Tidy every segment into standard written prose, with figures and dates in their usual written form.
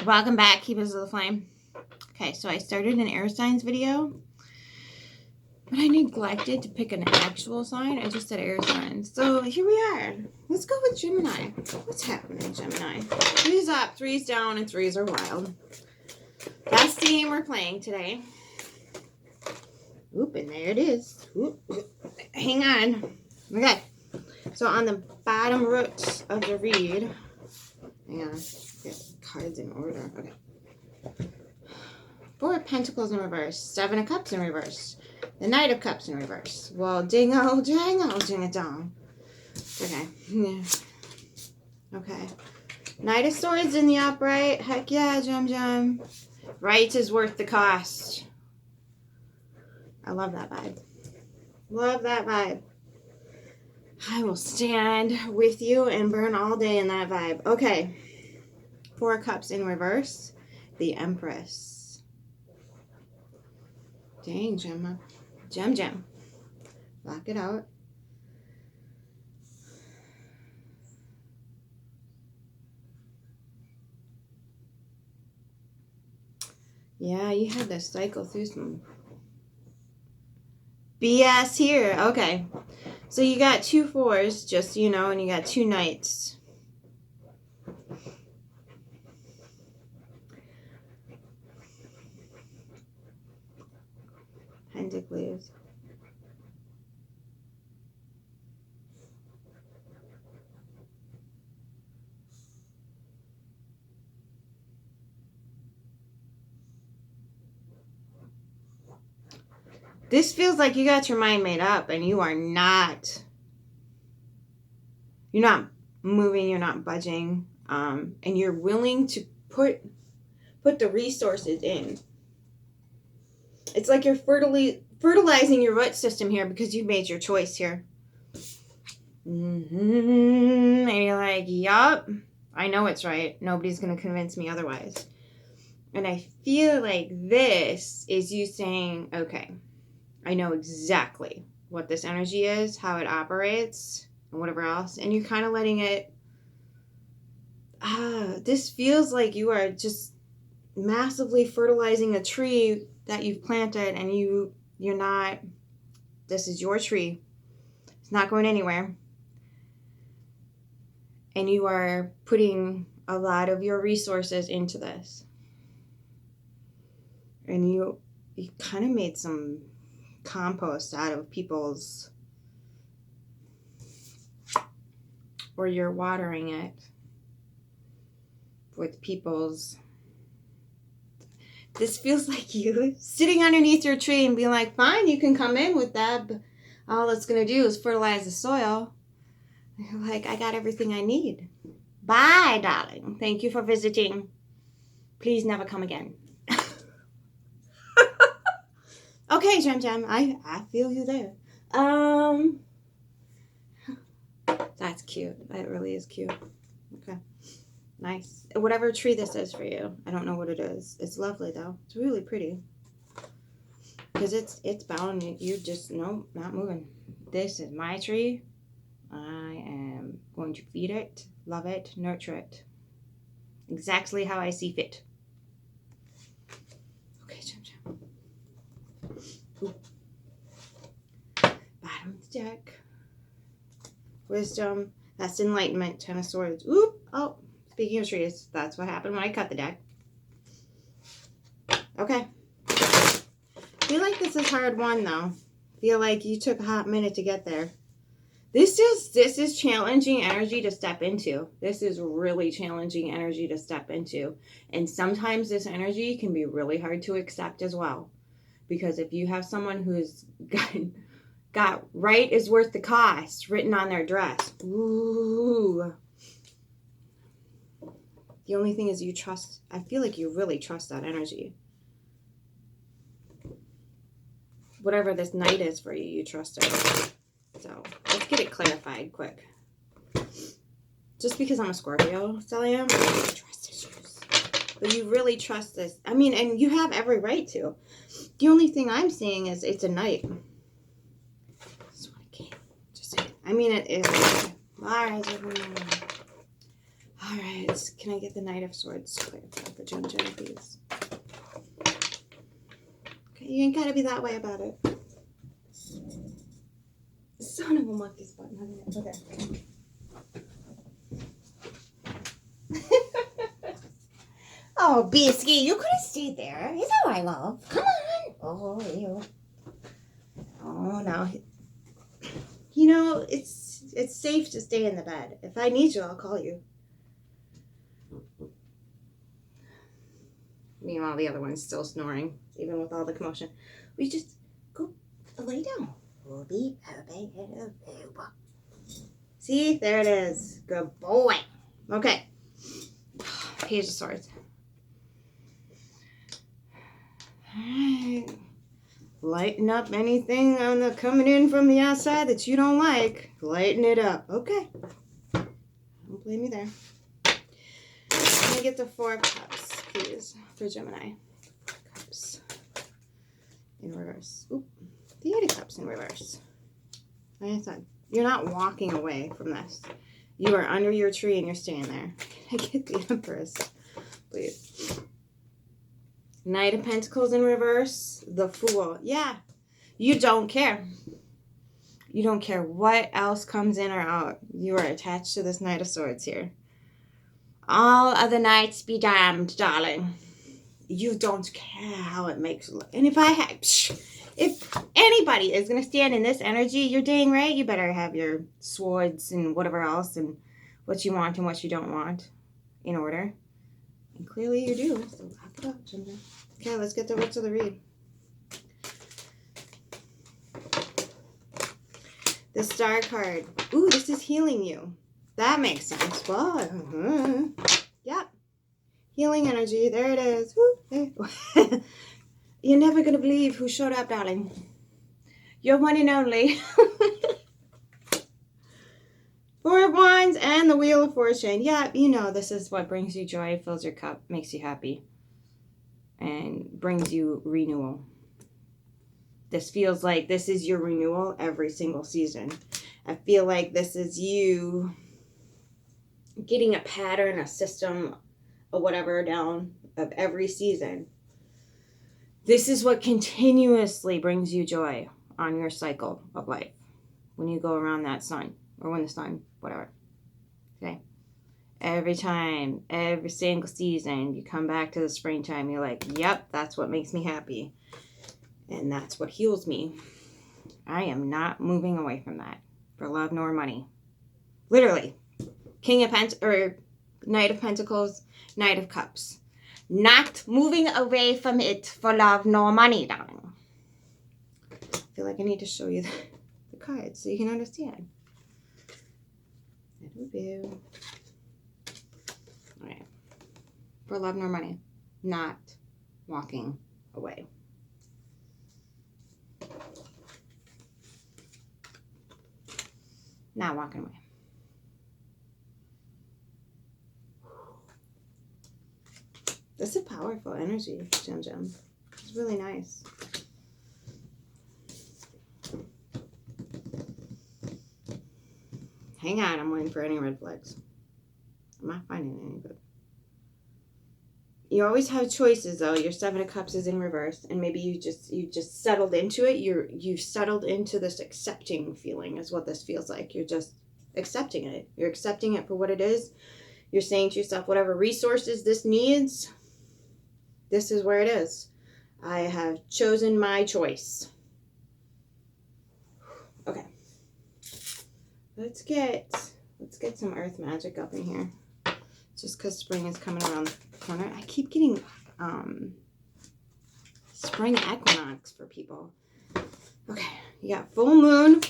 Welcome back, Keepers of the Flame. Okay, so I started an air signs video, but I neglected to pick an actual sign. I just said air signs. So here we are. Let's go with Gemini. What's happening, Gemini? 3's up, 3's down, and 3's are wild. That's the game we're playing today. Oop, and there it is. Oop. Hang on. Okay. So on the bottom root of the reed, hang on. Get cards in order. Okay. 4 of Pentacles in reverse. 7 of Cups in reverse. The Knight of Cups in reverse. Well, dingo, jango, ding-a-dong. Okay. Yeah. Okay. Knight of Swords in the upright. Heck yeah, Jum. Right is worth the cost. I love that vibe. Love that vibe. I will stand with you and burn all day in that vibe. Okay. 4 Cups in reverse. The Empress. Dang, Gemma. Gem. Lock it out. Yeah, you had to cycle through some BS here. Okay. So you got 2 4s, just so you know, and you got 2 Knights. Pentacles. This feels like you got your mind made up and you are not. You're not moving, you're not budging, and you're willing to put the resources in. It's like you're fertilizing your root system here because you made your choice here. And you're like, yup, I know it's right. Nobody's going to convince me otherwise. And I feel like this is you saying, okay, I know exactly what this energy is, how it operates, and whatever else. And you're kind of letting it, this feels like you are just massively fertilizing a tree that you've planted, and you're not, this is your tree. It's not going anywhere. And you are putting a lot of your resources into this. And you kind of made some compost out of people's, or you're watering it with people's. This feels like you sitting underneath your tree and being like, fine, you can come in with that, but all it's going to do is fertilize the soil. And you're like, I got everything I need. Bye, darling. Thank you for visiting. Please never come again. Okay, Gem. I feel you there. That's cute. That really is cute. Okay. Nice. Whatever tree this is for you. I don't know what it is. It's lovely though. It's really pretty. Because it's bound. You just, no, not moving. This is my tree. I am going to feed it, love it, nurture it. Exactly how I see fit. Okay, Gem. Ooh. Bottom of the deck. Wisdom. That's enlightenment. 10 of Swords. Oop. Oh. Speaking of trees, that's what happened when I cut the deck. Okay. Feel like this is hard won though. Feel like you took a hot minute to get there. This is challenging energy to step into. This is really challenging energy to step into. And sometimes this energy can be really hard to accept as well. Because if you have someone who's got right is worth the cost written on their dress. Ooh. The only thing is you trust, I feel like you really trust that energy. Whatever this Knight is for you, you trust it. So let's get it clarified quick. Just because I'm a Scorpio, Celia, I have trust issues. But you really trust this. I mean, and you have every right to. The only thing I'm seeing is it's a Knight. That's what I can't just say. I mean, it is. All right, everyone. All right. Can I get the Knight of Swords clarified for Jen, please? Okay, you ain't got to be that way about it. Son of a monkey's button. Okay. Oh, Biscuit, you could have stayed there. It's all right, love. Come on. Oh, you. Oh, no. You know, it's safe to stay in the bed. If I need you, I'll call you. Meanwhile, the other one's still snoring, even with all the commotion. We just go lay down. See, there it is. Good boy. Okay. Page of Swords. Alright. Lighten up anything on the coming in from the outside that you don't like. Lighten it up. Okay. Don't blame me there. Can I get the 4 of Cups, please, for Gemini? 4 Cups. In reverse. Oop. The 8 of Cups in reverse. Like I said, you're not walking away from this. You are under your tree and you're staying there. Can I get the Empress, please? Knight of Pentacles in reverse. The Fool. Yeah. You don't care. You don't care what else comes in or out. You are attached to this Knight of Swords here. All other knights be damned, darling. You don't care how it makes you look. And if anybody is going to stand in this energy, you're dang right. You better have your swords and whatever else and what you want and what you don't want in order. And clearly you do. So lock it up, Gemini. Okay, let's get the rest of the read. The Star card. Ooh, this is healing you. That makes sense. Well, yep. Healing energy. There it is. Woo. You're never going to believe who showed up, darling. You're one and only. 4 of Wands and the Wheel of Fortune. Yeah, you know this is what brings you joy, fills your cup, makes you happy, and brings you renewal. This feels like this is your renewal every single season. I feel like this is you getting a pattern, a system, or whatever down of every season. This is what continuously brings you joy on your cycle of life when you go around that sun. Or when the sun, whatever. Okay? Every time, every single season, you come back to the springtime, you're like, yep, that's what makes me happy. And that's what heals me. I am not moving away from that. For love nor money. Literally. Knight of Pentacles, Knight of Cups. Not moving away from it for love nor money, darling. I feel like I need to show you the cards so you can understand. Alright. For love nor money. Not walking away. Not walking away. This is powerful energy, Gem. It's really nice. Hang on, I'm waiting for any red flags. I'm not finding any, but you always have choices though. Your 7 of Cups is in reverse, and maybe you just settled into it. You've settled into this accepting feeling is what this feels like. You're just accepting it. You're accepting it for what it is. You're saying to yourself, whatever resources this needs, this is where it is. I have chosen my choice. Okay. Let's get some earth magic up in here. Just because spring is coming around the corner. I keep getting spring equinox for people. Okay, you got full moon.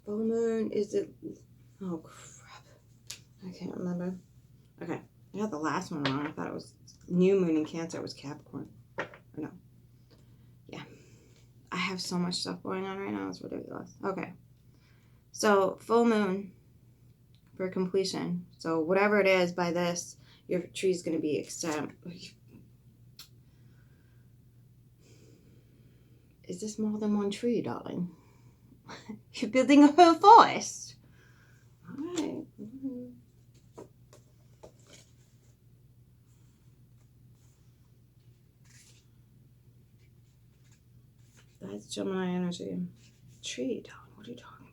Full moon, is it? Oh, crap. I can't remember. Okay, I got the last one wrong. I thought it was new moon in Cancer. It was Capricorn. Or no. Yeah. I have so much stuff going on right now. It's ridiculous. Okay. So, full moon for completion. So, whatever it is by this, your tree is going to be Is this more than one tree, darling? You're building a whole forest. Alright. That's Gemini energy. Tree down. What are you talking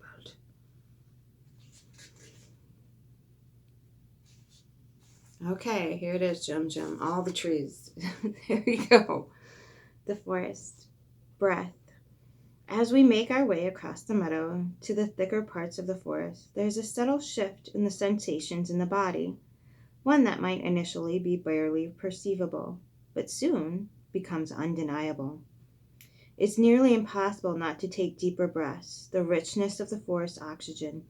about? Okay, here it is, Gem. All the trees. There we go. The forest. Breath. As we make our way across the meadow to the thicker parts of the forest, there's a subtle shift in the sensations in the body, one that might initially be barely perceivable, but soon becomes undeniable. It's nearly impossible not to take deeper breaths, the richness of the forest oxygen,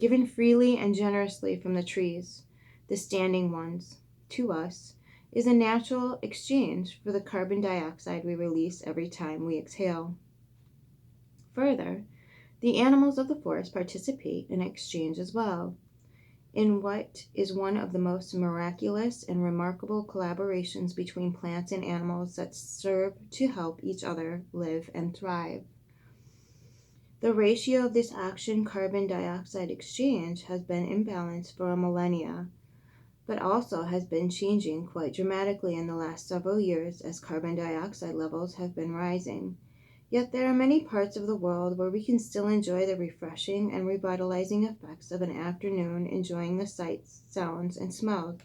given freely and generously from the trees, the standing ones, to us, is a natural exchange for the carbon dioxide we release every time we exhale. Further, the animals of the forest participate in exchange as well, in what is one of the most miraculous and remarkable collaborations between plants and animals that serve to help each other live and thrive. The ratio of this oxygen carbon dioxide exchange has been imbalanced for a millennia, but also has been changing quite dramatically in the last several years as carbon dioxide levels have been rising. Yet there are many parts of the world where we can still enjoy the refreshing and revitalizing effects of an afternoon enjoying the sights, sounds, and smells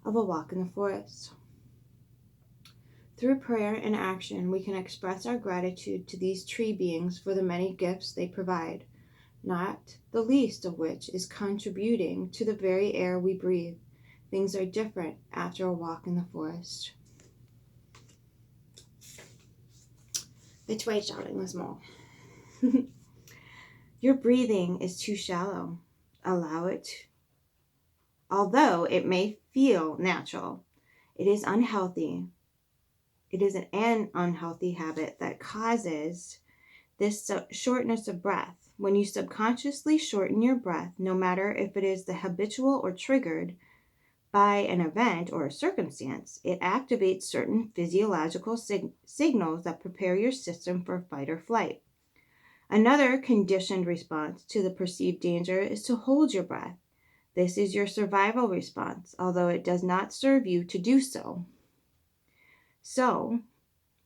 of a walk in the forest. Through prayer and action, we can express our gratitude to these tree beings for the many gifts they provide, not the least of which is contributing to the very air we breathe. Things are different after a walk in the forest. It's way shouting this more. Your breathing is too shallow. Allow it. Although it may feel natural, it is unhealthy. It is an unhealthy habit that causes this shortness of breath. When you subconsciously shorten your breath, no matter if it is the habitual or triggered by an event or a circumstance, it activates certain physiological signals that prepare your system for fight or flight. Another conditioned response to the perceived danger is to hold your breath. This is your survival response, although it does not serve you to do so. So,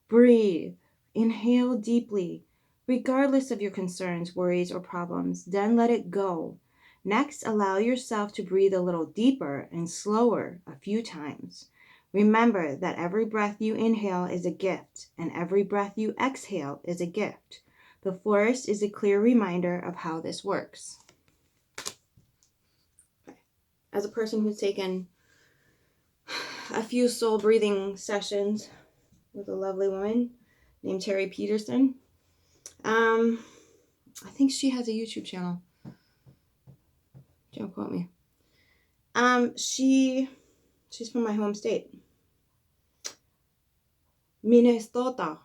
breathe. Inhale deeply, regardless of your concerns, worries, or problems. Then let it go. Next, allow yourself to breathe a little deeper and slower a few times. Remember that every breath you inhale is a gift, and every breath you exhale is a gift. The forest is a clear reminder of how this works. As a person who's taken a few soul breathing sessions with a lovely woman named Terry Peterson, I think she has a YouTube channel. Don't quote me. She's from my home state, Minnesota.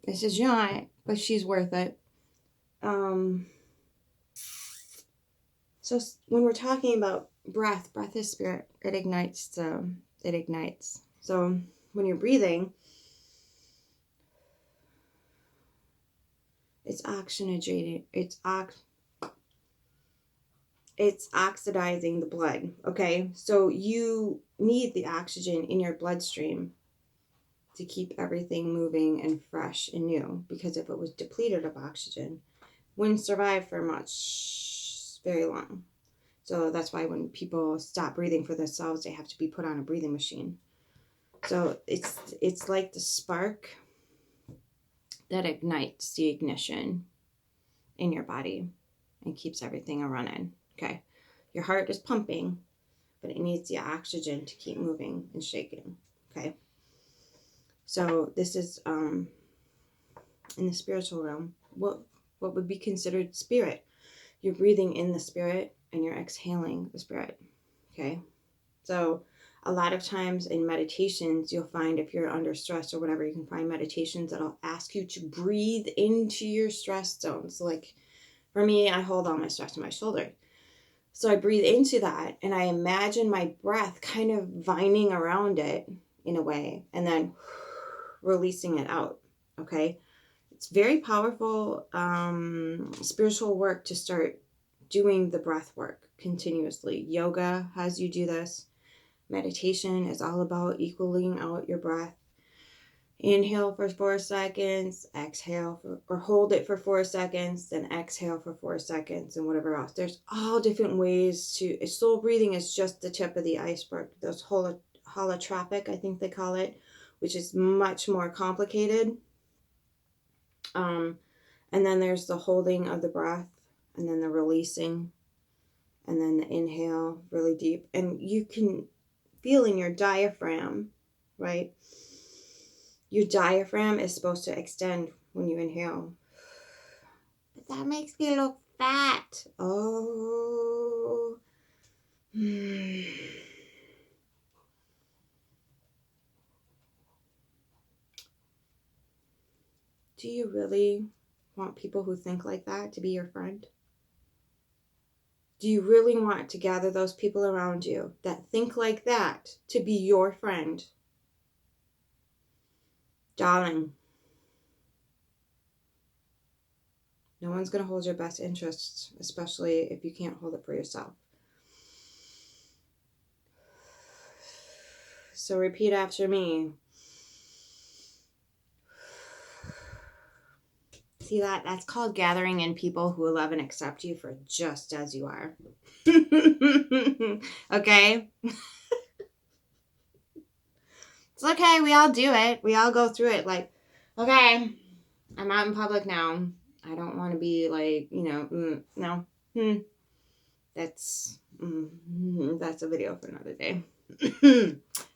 This is giant, but she's worth it. So when we're talking about breath is spirit. It ignites. So when you're breathing, it's oxygenating. It's oxidizing the blood. Okay, so you need the oxygen in your bloodstream to keep everything moving and fresh and new. Because if it was depleted of oxygen, wouldn't survive for very long. So that's why when people stop breathing for themselves, they have to be put on a breathing machine. So it's like the spark that ignites the ignition in your body and keeps everything running. Okay, your heart is pumping, but it needs the oxygen to keep moving and shaking. Okay, so this is in the spiritual realm. What would be considered spirit? You're breathing in the spirit and you're exhaling the spirit. Okay, so a lot of times in meditations, you'll find if you're under stress or whatever, you can find meditations that'll ask you to breathe into your stress zones. So like for me, I hold all my stress in my shoulder. So I breathe into that and I imagine my breath kind of vining around it in a way and then releasing it out. Okay. It's very powerful spiritual work to start doing the breath work continuously. Yoga has you do this. Meditation is all about equaling out your breath. Inhale for 4 seconds, exhale or hold it for 4 seconds, then exhale for 4 seconds, and whatever else. There's all different ways to. Soul breathing is just the tip of the iceberg. Those holotropic, I think they call it, which is much more complicated. And then there's the holding of the breath, and then the releasing, and then the inhale really deep. And you can feel in your diaphragm, right? Your diaphragm is supposed to extend when you inhale. But that makes me look fat. Oh. Do you really want people who think like that to be your friend? Do you really want to gather those people around you that think like that to be your friend? Darling, no one's going to hold your best interests, especially if you can't hold it for yourself. So repeat after me. See that? That's called gathering in people who love and accept you for just as you are. Okay? It's okay. We all do it. We all go through it. Like, okay, I'm out in public now. I don't want to be like, no. That's a video for another day.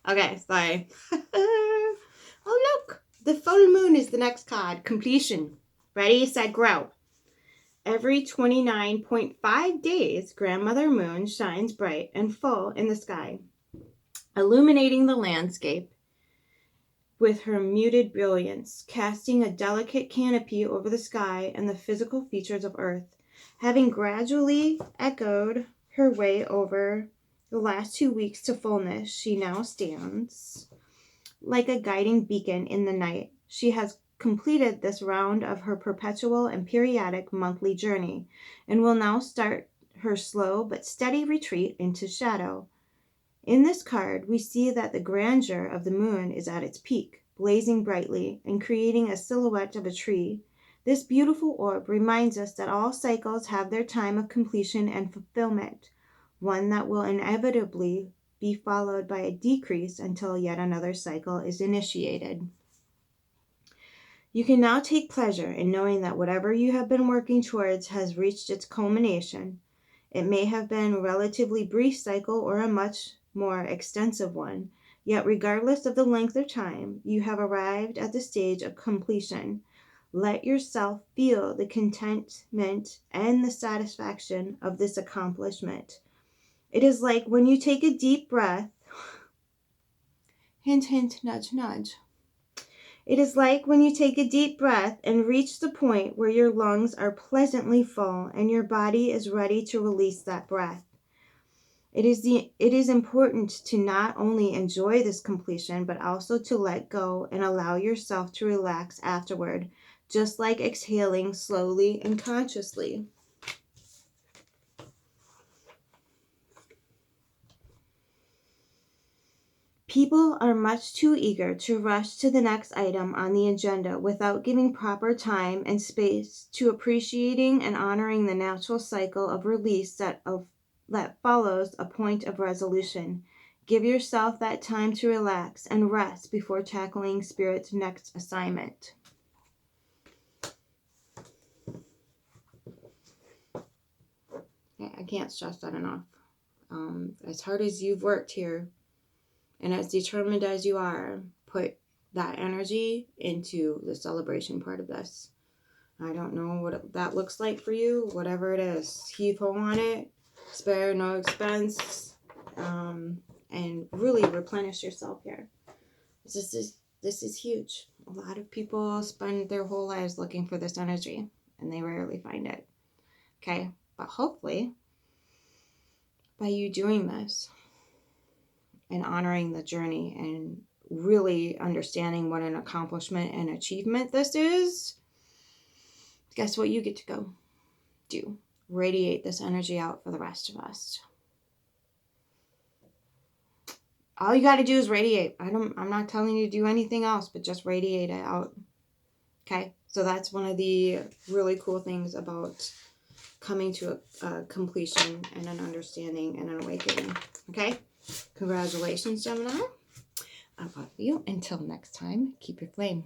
Okay, sorry. Oh, look. The full moon is the next card. Completion. Ready, set, grow. Every 29.5 days, Grandmother Moon shines bright and full in the sky, illuminating the landscape with her muted brilliance, casting a delicate canopy over the sky and the physical features of Earth. Having gradually echoed her way over the last 2 weeks to fullness, she now stands like a guiding beacon in the night. She has completed this round of her perpetual and periodic monthly journey and will now start her slow but steady retreat into shadow. In this card, we see that the grandeur of the moon is at its peak, blazing brightly and creating a silhouette of a tree. This beautiful orb reminds us that all cycles have their time of completion and fulfillment, one that will inevitably be followed by a decrease until yet another cycle is initiated. You can now take pleasure in knowing that whatever you have been working towards has reached its culmination. It may have been a relatively brief cycle or a much more extensive one, yet regardless of the length of time, you have arrived at the stage of completion. Let yourself feel the contentment and the satisfaction of this accomplishment. It is like when you take a deep breath. Hint, hint, nudge, nudge. It is like when you take a deep breath and reach the point where your lungs are pleasantly full and your body is ready to release that breath. It is important to not only enjoy this completion, but also to let go and allow yourself to relax afterward, just like exhaling slowly and consciously. People are much too eager to rush to the next item on the agenda without giving proper time and space to appreciating and honoring the natural cycle of release that follows a point of resolution. Give yourself that time to relax and rest before tackling Spirit's next assignment. I can't stress that enough. As hard as you've worked here, and as determined as you are, put that energy into the celebration part of this. I don't know what that looks like for you. Whatever it is, heave ho on it, spare no expense, and really replenish yourself here. This is huge. A lot of people spend their whole lives looking for this energy, and they rarely find it. Okay, but hopefully, by you doing this, and honoring the journey and really understanding what an accomplishment and achievement this is, guess what you get to go do? Radiate this energy out for the rest of us. All you got to do is radiate. I'm not telling you to do anything else, but just radiate it out. Okay? So that's one of the really cool things about coming to a completion and an understanding and an awakening. Okay? Congratulations, Gemini. I love you. Until next time, keep your flame.